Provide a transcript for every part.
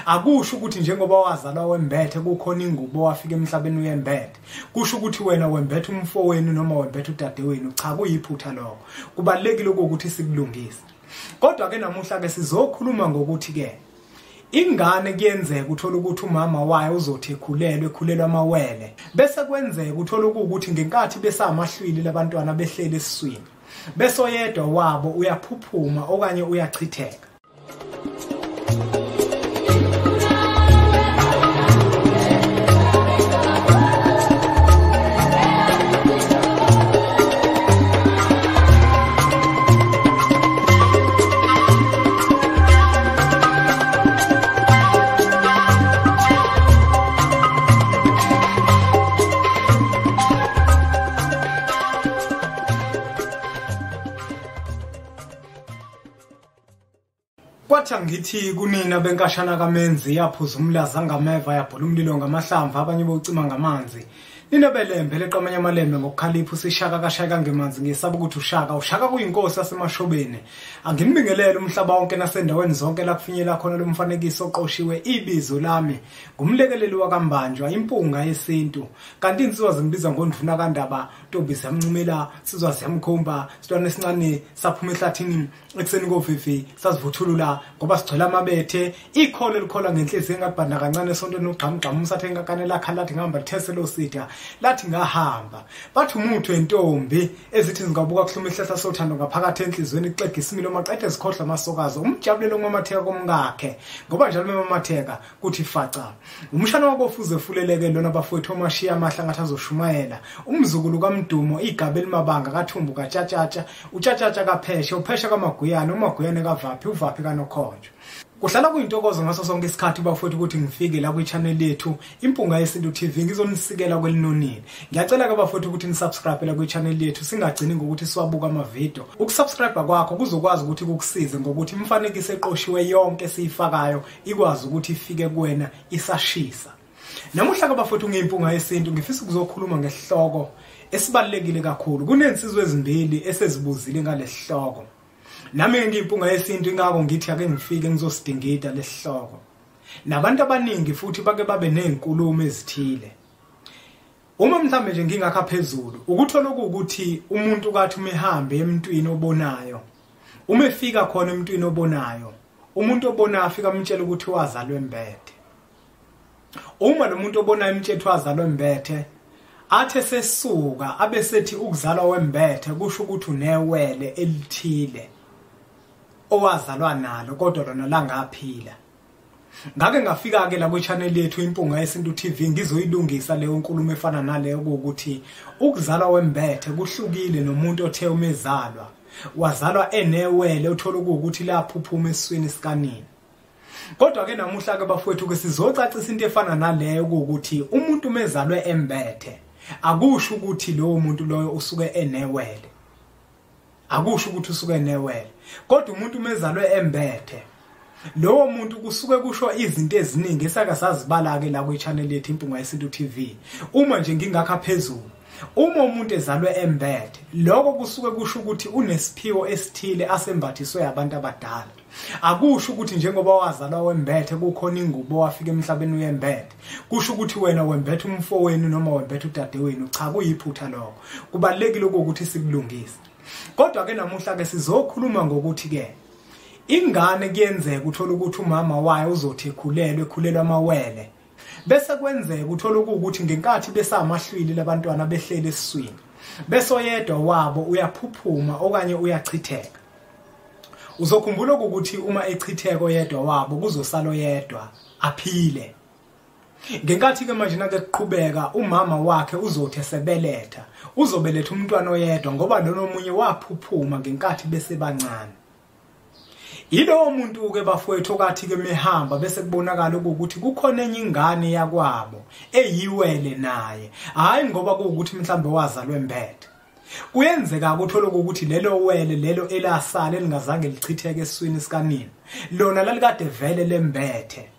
Akusho ukuthi njengoba wazalwa wembethe kukhona ingubo wafika emhlabeni uyembethe. Kusho ukuthi wena wembethe umfowenu noma wembethe udadewenu. Cha, kuyiphutha lokho. Kubalekile ukuthi sikulungise. Kodwa ke namuhla ke sizokhuluma ngokuthi ke ingane kuyenzeka uthola ukuthi umama wayo uzothi ekhulelwa amawele bese kwenzeka uthola ukuthi ngenkathi besamahlwili labantwana behlele esiswini bese oyedwa wabo uyaphuphuma okanye uyachitheka. Kwathi ngithi kunina benkashana kaMenzi yaphuza umlaza ngameva yabhola umlilo ngamahlamvu abanye bocima ngamanzi. Nina belembe leqamanya amalembe ngokukhalipha usishaka kashaka ngemanzi ngesaba ukuthi ushaka kuyinkosi yasemashobeni. Angimibingelele umhlaba wonke nasendaweni zonke la kufinyela khona lo mfanekiso oqoshiwe ibizo lami ngumlekeleli wakambanjwa impunga yesintu kanti insizwa zimbiza ngondvuna kandaba ntombi ziyamncumela sizwa ziyamkhomba sitwana esincane saphuma ehlathini ekseni kovivi sasivuthulula ngoba sigcwele amabethe ikhole likhola ngenhliziyo engabhanda kancane esontweni ugqamgqama umsathe ngakanela khalathi ngihamba litheselo sitha lathi ngahamba bathi umuntu wentombi ezithi zingabuka kuhluma ihlahla sothando ngaphakathi enhlizweni ixega isimilo maqede zikhohla amasokazo umjabulelo ngamatheka komngakhe ngoba njalo memamatheka kuthi faca umshana wako ufuze fuleleke lona bafowethu omashiya amahla ngathi azoshumayela umzukulu kaMdumo igaba elimabanga kaThumbu kaTshatshatsha uTshatshatsha kaPheshe uPheshe kaMaguyane uMaguyane kaVaphi uVaphi kaNokhojo. Kuhlala kuyintokozo ngaso sonke isikhathi bafowethu ukuthi ngifike la kwi-channel yethu Impunga Yesintu TV ngizonisikela kwelinonile. Ngiyacela ke bafowethu ukuthi nisubscribe la kwi-channel yethu singagcini ngokuthi siwabuka ama-video. Ukusubscribe kwakho kuzokwazi ukuthi kukusize ngokuthi imfanekiso eqoshiwe yonke siyifakayo ikwazi ukuthi ifike kuwena isashisa. Namuhla ke bafowethu ngeimpunga yesintu ngifisa ukuzokhuluma ngesihloko esibalekile kakhulu. Kunensizwe ezimbili esezibuzile ngalesihloko. Nami ngiyimpunga yesintu ingako ngithi ake ngifike ngizosidingida lesihloko. Nabantu abaningi futhi bake babe nezinkulumo ezithile. Uma mhlambe nje ngingakha phezulu ukuthola ukuthi umuntu kathi umehambe emntwini obonayo. Uma efika khona emntwini obonayo, umuntu obonayo afika amtshela ukuthi wazalwe embethe. Uma lo muntu obonayo emtshela wazalwe embethe, athe sesuka abesethi ukuzalwa wembethe kusho ukuthi unewele elithile owazalwa nalo kodwa lona la ngaphila. Ngake ngafika ke la kwi-channel yethu Impunga Yesintu TV ngizoyilungisa leyo nkulumo efana naleyo ukuthi ukuzalwa wembethe kuhlukile nomuntu othe umezalwa wazalwa enewele uthola ukuthi laphuphuma esiswini sikanini. Kodwa ke namuhla ke bafowethu ke sizocacisa into efana naleyo ukuthi umuntu umezalwe embethe akusho ukuthi lowo muntu loyo usuke enewele. Akusho ukuthi usuke enewele. Kodwa umuntu umezalwe embethe lowo muntu kusuke kusho izinto eziningi esaka sazibala ke la kwi-channel yethu Impunga Yesintu TV. Uma nje ngingakha phezulu uma umuntu ezalwe embethe lokho kusuke kusho ukuthi unesiphiwo esithile asembathiswe abantu abadala. Akusho ukuthi njengoba wazalwa wembethe kukhona ingubo wafika emhlabeni uyembethe. Kusho ukuthi wena wembethe umfowenu noma wembethe udadewenu. Cha, kuyiphutha lokho. Kubalekile ukuthi sikulungise. Kodwa ke namuhla ke sizokhuluma ngokuthi ke ingane kuyenzeka uthola ukuthi umama wayo uzothi ekhulelwa amawele bese kwenzeka uthola ukuthi ngenkathi besamahlwili labantwana behlele esiswini bese oyedwa wabo uyaphuphuma okanye uyachitheka. Uzokhumbula ukuthi uma echitheka oyedwa wabo kuzosala oyedwa aphile. Ngenkathi ke manje nake kuqhubeka umama wakhe uzothi esebeletha uzobeletha umntwana oyedwa ngoba lona omunye waphuphuma ngenkathi bese bancane. Yilowo muntu ke bafowethu okathi ke mehamba bese kubonakala ukuthi kukhona enye ingane yakwabo eyiwele naye hayi ngoba ukuthi mhlambe wazalwe embethe. Kuyenzeka ukuthola ukuthi lelo wele lelo elasala elingazange lichitheke esiswini sikanini lona lalikade vele lembethe.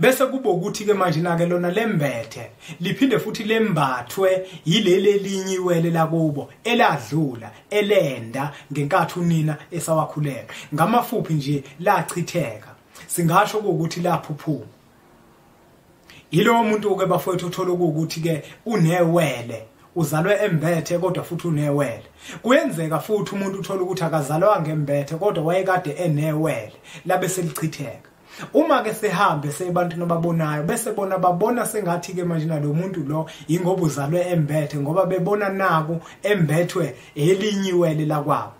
Bese kuba ukuthi ke manje nake lona lembethe liphinde futhi lembathwe yileli elinyiwele lakubo eladlula elenda ngenkathi unina esawakhulela ngamafuphi nje lachitheka. singasho ukuthi laphuphuma. Ilo muntu ke bafowethu uthola ukuthi ke unewele, uzalwe embethe kodwa futhi unewele. Kuyenzeka futhi umuntu uthola ukuthi akazalwa ngembethe kodwa wayekade enewele labe selichitheka. Uma ke sehambe sebantu nababonayo bese babona sengathi ke manje nalo muntu lo ingoba uzalwe embethe ngoba bebona naku embethwe elinyiwele lakwabo.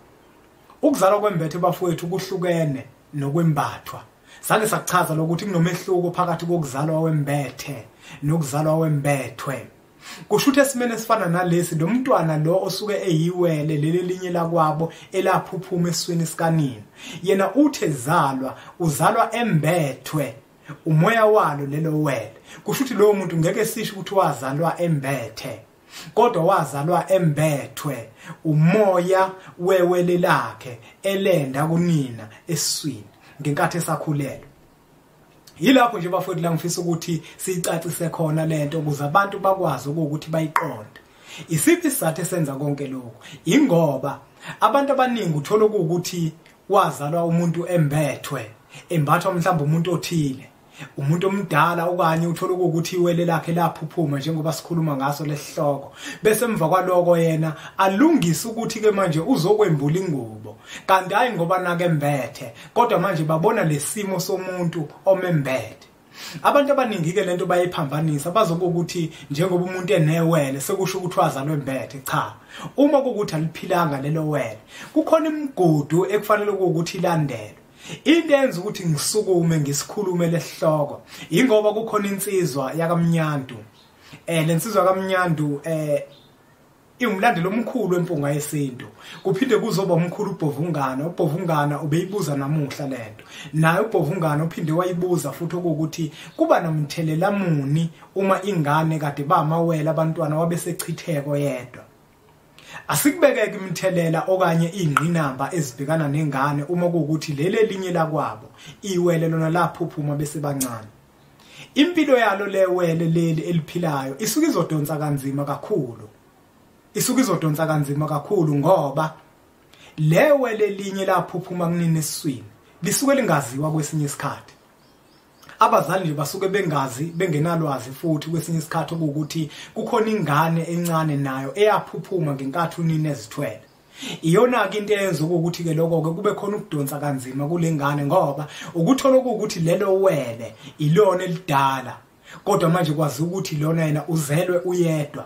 Ukuzalwa kwembethe bafowethu kuhlukene nokwembathwa. Sake sakuchaza lokuthi kunomehluko phakathi kokuzalwa wembethe nokuzalwa wembethwe. Kusho ukuthi esimene sifana nalesi lo mntwana lo osuke eyiwele leli linye lakwabo elaphuphuma esweni sikanini. Yena uthe uzalwa embethwe umoya walo lelo wele. Kusho ukuthi lo muntu ngeke sisho ukuthi wazalwa embethe kodwa wazalwa embethwe umoya wewele lakhe elenda kunina eswini ngenkathi esakhulelwe. Yilapho nje bafowethu la ngifisa ukuthi sicacise khona lento ukuze abantu bakwazi ukuthi bayiqonde. Isiphi isizathu esenza konke lokho? Ingoba abantu abaningi uthola ukuthi wazalwa umuntu embethwe, embathwa mhlawumbe umuntu othile, umuntu omdala okanye uthola ukuthi iwele lakhe laphuphuma njengoba sikhuluma ngaso lesihloko. Bese emva kwaloko yena alungise ukuthi ke manje uzokwembula ingubo. Kanti hayi ngoba nake embethe, kodwa manje babona lesimo somuntu omembethe. Abantu abaningi ke lento bayiphambanisa bazokuthi njengoba umuntu enewele sekusho ukuthi wazalwe embethe. Cha, uma kukuthi aliphilanga lelo wele, kukhona imigudu ekufanele ukuthi ilandelwe. Into enza ukuthi ngisukume ngisikhulume lesihloko ingoba kukhona insizwa yakamnyandu. Lensizwa kaMnyandu iwumlandelo omkhulu empunga yesintu. Kuphinde kuzoba umkhulu uBhovungana. uBhovungana ubeyibuza namuhla lento. Naye uBhovungana uphinde wayibuza futhi ukuthi kuba nomthelela muni uma ingane kade bamawele abantwana wabesechitheko yedwa. Asikubekeke imithelela okanye ingqinamba ezibhekana nengane uma kuwukuthi lele linye lakwabo iwele lona laphuphuma bese bancane. Impilo yalo lewele leli eliphilayo isuke izodonsa kanzima kakhulu. Ngoba lewele linye laphuphuma kunini eswini lisuke lingaziwa kwesinye isikhathi. Abazali nje basuke bengazi bengenalwazi futhi kwesinye isikhathi ukuthi kukhona ingane encane nayo eyaphuphuma ngenkathi unini ezithwele. Iyona ke into eyenza ukuthi ke lokho ke kube khona ukudonsa kanzima kulengane ngoba ukuthola ukuthi lelo wele ilona elidala kodwa manje kwazi ukuthi lona yena uzelwe uyedwa.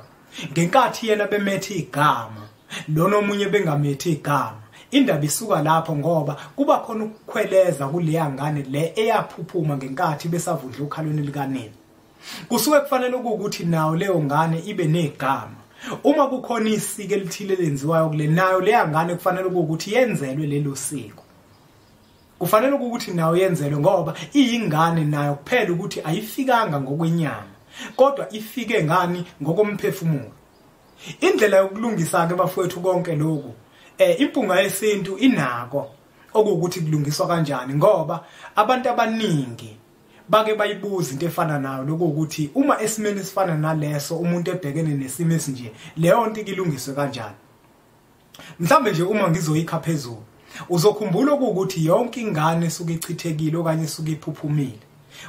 Ngenkathi yena bemethe igama lona omunye bengamethi igama. Indaba isuka lapho ngoba kuba khona ukukhweleza kuleya ngane le eyaphuphuma ngenkathi besavudla ukhalweni likanini. Kusuke kufanele ukuthi nawo leyo ngane ibe negama. Uma kukhona isiko elithile lenziwayo kule nayo leya ngane kufanele ukuthi yenzelwe lelo siko. Kufanele ukuthi nayo yenzelwe ngoba iyingane nayo kuphela ukuthi ayifikanga ngokwenyama kodwa ifike ngani ngokomphefumulo. Indlela yokulungisa ke bafowethu konke lokho impunga yesintu inako okuwukuthi kulungiswa kanjani ngoba abantu abaningi bake bayibuza into efana nayo lokuthi uma esimeni sifana naleso umuntu ebhekene nesimo esinje leyo nto ilungiswe kanjani. Mhlambe nje uma ngizoyikha phezulu uzokhumbula ukuthi yonke ingane esuke ichithekile okanye esuke iphuphumile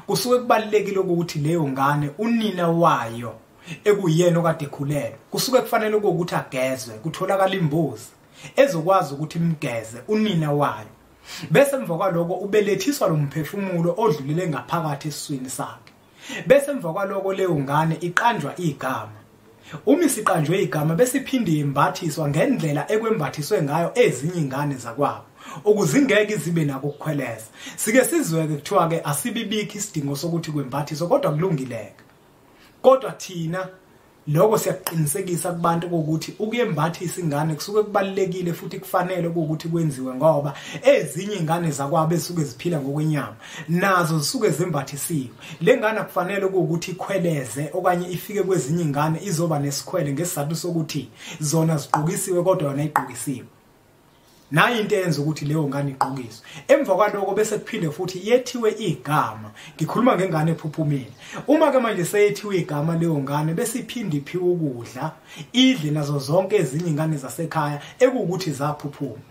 kusuke kubalekile ukuthi leyo ngane unina wayo ekuyena okade ekhulelwe kusuke kufanele ukuthi agezwe kutholakala imbuzi ezokwazi ukuthi imgeze unina wayo. Bese emva kwaloko ubelethiswa lo mphefumulo odlulele ngaphakathi esiswini sakhe. Bese emva kwaloko leyo ngane iqanjwa igama. Uma isiqanjwe igama bese iphinde imbathiswa ngendlela ekwembathiswe ngayo ezinye ingane zakwabo ukuze ingeke zibe nako ukukhweleza. Sike sizweke kuthiwa ke asibibiki isidingo sokuthi kwembathiswe kodwa kulungileke. Kodwa thina lokho siyaqinisekisa kubantu ukuthi ukuyembathisa ingane kusuke kubalekile futhi kufanele ukuthi kwenziwe ngoba ezinye ingane zakwabo esuke ziphila ngokwenyama nazo zisuke zembathisiwe. Le ngane kufanele ukuthi ikhweleze okanye ifike kwezinye ingane izoba nesikhwele ngesizathu sokuthi zona ziqhukisiwe kodwa yona iqhukisiwe. Nayi into eyenza ukuthi leyo ngane igqokiswe. Emva kwaloko bese kuphinde futhi yethiwe igama. Ngikhuluma ngengane ephuphumile. Uma ke manje seyethiwe igama leyo ngane bese iphinde iphiwe ukudla, idle nazo zonke ezinye ingane zasekhaya ekuwukuthi zaphuphuma.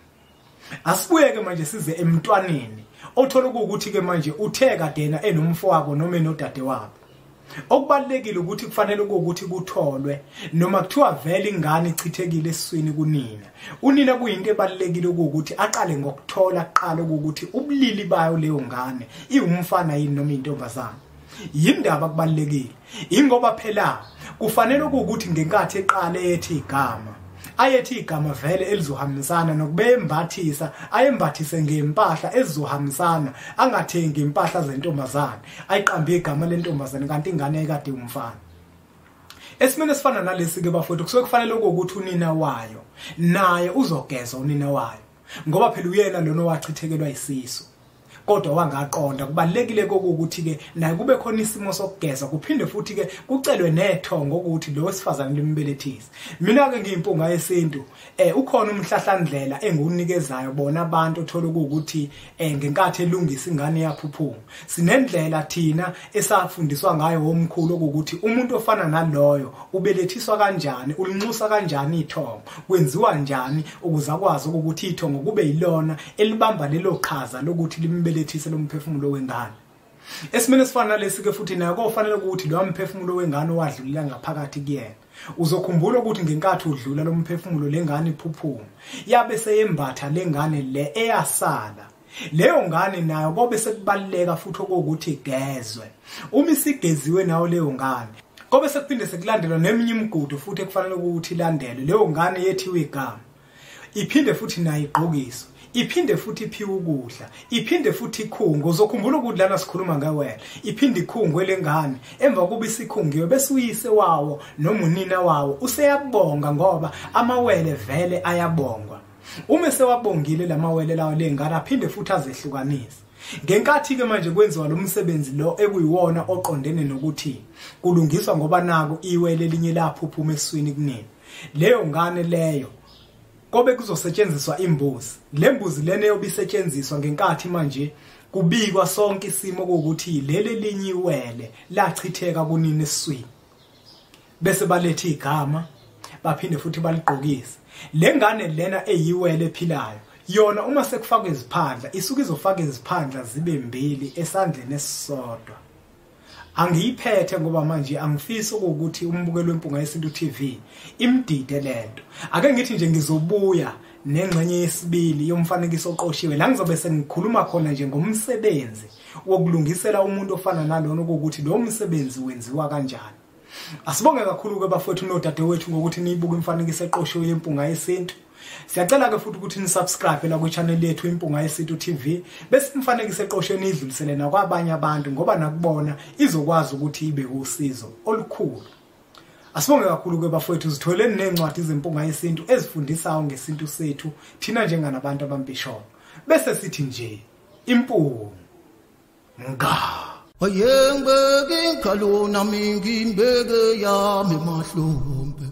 Asibuye ke manje size emntwaneni. othola ukuthi ke manje uthe kadena enomfowabo noma enodade wabo. Okubalekile ukuthi kufanele ukuthi kutholwe noma kuthiwa vele ingane ichithekile esiswini kunina. Unina kuyinto ebalekile ukuthi aqale ngokuthola kuqala ukuthi ubulili bayo leyo ngane iwumfana yini noma intombazana. Yindaba kubalekile ingoba phela kufanele ukuthi ngenkathi eqale ethi igama ayethi igama vele elizohambisana nokubembathisa ayembathise ngempahla ezizohambisana angathengi impahla zentombazana ayiqambe igama lentombazana kanti ingane ekade umfana. Esimene esifana nalesi ke bafowethu kusuke kufanele ukuthi unina wayo naye uzogeza unina wayo ngoba phela uyena lona wachithekelwa isiso. Kodwa wangaqonda kubalekile ukuthi ke naye kube khona isimo sokugeza kuphinde futhi ke kucelwe nethongo ukuthi lo wesifazane limbelethisi. Mina ke ngiyimpunga yesintu ukhona umhlahlandlela engunikezaayo bona abantu othola ukuthi ngenkathi elungisa ingane yaphuphuma. Sinendlela thina esafundiswa ngayo omkhulu ukuthi umuntu ofana naloyo ubelethiswa kanjani ulinxusa kanjani ithongo kwenziwa njani ukuze akwazi ukuthi ithongo kube yilona elibamba lelo qhaza lokuthi limbelethise lo mphefumulo wengane. Esimene sifana lesi ke futhi nayo kofanele ukuthi lo mphefumulo wengane wadlulila ngaphakathi kuyena. Uzokhumbula ukuthi ngenkathi udlula lo mphefumulo lengane iphuphuma yabe seyembatha lengane le eyasala. Leyo ngane nayo kobe sekubaleka futhi ukuthi igezwe. Uma isigeziwe nayo leyo ngane kobe sekuphinde sekulandelwa neminye imigudu futhi ekufanele ukuthi ilandelwe. Leyo ngane yethiwe igama iphinde futhi nayo igqokiswe iphinde futhi iphiwe ukudla iphinde futhi ikhungo. Uzokhumbula ukuthi lana sikhuluma ngawela iphinde ikhungwe lengane emva kuba isikhungiwe bese uyise wawo noma unina wawo useyabonga ngoba amawele vele ayabongwa. Uma sewabongile lamawele lawo lengane aphinde futhi azehlukanise. Ngenkathi ke manje kwenziwa lo msebenzi lo ekuyiwona oqondene nokuthi kulungiswa ngoba nako iwele elinye laphuphuma eswini kunini. Leyo ngane leyo kobe kuzosetshenziswa imbuzi. Le mbuzi lene yobisetshenziswa ngenkathi manje kubikwa sonke isimo ukuthi leli linye iwele lachitheka kunini eswini. Bese balethe igama baphinde futhi baligqokise. Le ngane lena eyiwele ephilayo yona uma sekufaka iziphandla isuke izofaka iziphandla zibe mbili esandleni esisodwa. Angiyiphethe ngoba manje angifisi ukuthi umbukelo wempunga yesintu TV imdide lento. Ake ngithi nje ngizobuya nengxenye yesibili yomfanekiso oqoshiwe la ngizobe sengikhuluma khona nje ngomsebenzi wokulungisela umuntu ofana nalona ukuthi lo msebenzi wenziwa kanjani. Asibonge kakhulu ke bafowethu nodadewethu ngokuthi niyibuka imfanekiso eqoshiwe yempunga yesintu. Siyacela ke futhi ukuthi nisubscribe la ku channel yethu impunga yesintu TV bese imfanekiso eqoshweni idlulisele nakwabanye abantu ngoba nakubona izokwazi ukuthi ibe usizo olukhulu. Asibonge kakhulu ke bafowethu zitholeni nencwadi zempunga yesintu ezifundisayo ngesintu sethu thina njenganabantu abampisholo. Bese sithi nje impunga Ayengibeke inkalo nami ngimbeke yami mahlombe.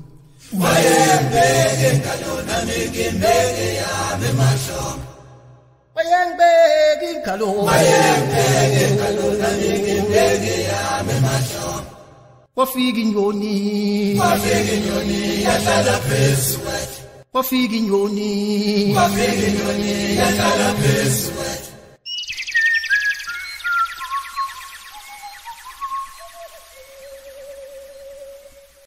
Ayengibeke inkalo nami ngimbeke yami mahlombe. Ayengibeke inkalo nami ngimbeke yami mahlombe. Wafika inyoni yahlala phezu kwethu. Wafika inyoni yahlala phezu kwethu.